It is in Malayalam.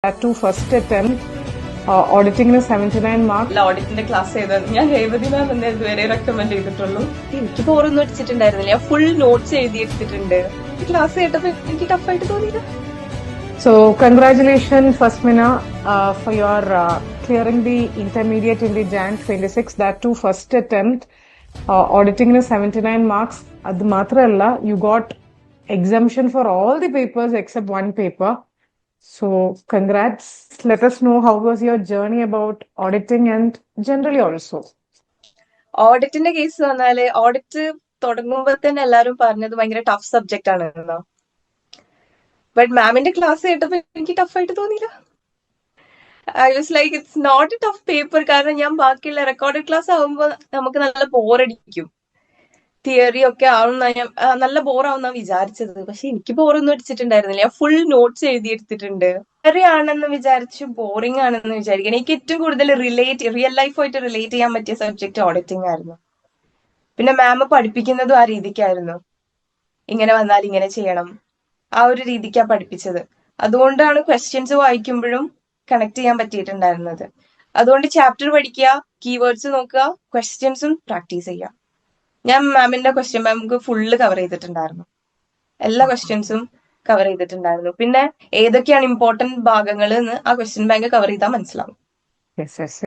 That too first attempt. Auditing 79 marks. ഓഡിറ്റിന്റെ class ചെയ്തത് ഞാൻ രേവതി മാം എന്ന് ഇതുവരെ റെക്കമെൻഡ് ചെയ്തിട്ടുള്ളൂ. എനിക്ക് ബോറൊന്നും അടിച്ചിട്ടുണ്ടായിരുന്നില്ല. ഞാൻ ഫുൾ നോട്ട്സ് എഴുതിയെടുത്തിട്ടുണ്ട്. ക്ലാസ് കേട്ടപ്പോ എനിക്ക് ടഫായിട്ട് തോന്നിയില്ല. So congratulations Fasmina for your clearing the intermediate in the Jan 26. That too first attempt. Auditing 79 marks. Adu matralla you got exemption for all the papers except one paper. So congrats. Let us know how was your journey about auditing and generally also. ഓഡിറ്റിന്റെ കേസ് വന്നാല് ഓഡിറ്റ് തുടങ്ങുമ്പോ തന്നെ എല്ലാരും പറഞ്ഞത് ഭയങ്കര ടഫ് സബ്ജക്റ്റ് ആണ്. ബട്ട് മാമിന്റെ ക്ലാസ് കേട്ടപ്പോ എനിക്ക് ടഫായിട്ട് തോന്നിയില്ല. I was like it's not a tough paper. കാരണം ഞാൻ ബാക്കിയുള്ള റെക്കോർഡഡ് ക്ലാസ് ആവുമ്പോ നമുക്ക് നല്ല ബോറടിക്കും. തിയറി ഒക്കെ ആവുന്ന നല്ല ബോറാവുന്ന വിചാരിച്ചത്. പക്ഷെ എനിക്ക് ബോറൊന്നും അടിച്ചിട്ടുണ്ടായിരുന്നില്ല. ഞാൻ ഫുൾ നോട്ട്സ് എഴുതിയെടുത്തിട്ടുണ്ട്. തിയറി ആണെന്ന് വിചാരിച്ചു ബോറിംഗ് ആണെന്ന് വിചാരിക്കണം. എനിക്ക് ഏറ്റവും കൂടുതൽ റിയൽ ലൈഫായിട്ട് റിലേറ്റ് ചെയ്യാൻ പറ്റിയ സബ്ജക്ട് ഓഡിറ്റിംഗ് ആയിരുന്നു. പിന്നെ മാം പഠിപ്പിക്കുന്നതും ആ രീതിക്കായിരുന്നു. ഇങ്ങനെ വന്നാൽ ഇങ്ങനെ ചെയ്യണം, ആ ഒരു രീതിക്കാ പഠിപ്പിച്ചത്. അതുകൊണ്ടാണ് ക്വസ്റ്റ്യൻസ് വായിക്കുമ്പോഴും കണക്ട് ചെയ്യാൻ പറ്റിയിട്ടുണ്ടായിരുന്നത്. അതുകൊണ്ട് ചാപ്റ്റർ പഠിക്കുക, കീവേഡ്സ് നോക്കുക, ക്വസ്റ്റ്യൻസും പ്രാക്ടീസ് ചെയ്യുക. ഞാൻ മാമിന്റെ ക്വസ്റ്റ്യൻ ബാങ്ക് ഫുള്ള് കവർ ചെയ്തിട്ടുണ്ടായിരുന്നു. എല്ലാ ക്വസ്റ്റ്യൻസും കവർ ചെയ്തിട്ടുണ്ടായിരുന്നു. പിന്നെ ഏതൊക്കെയാണ് ഇമ്പോർട്ടന്റ് ഭാഗങ്ങൾ എന്ന് ആ ക്വസ്റ്റ്യൻ ബാങ്ക് കവർ ചെയ്താൽ മനസ്സിലാവും. Yes, yes.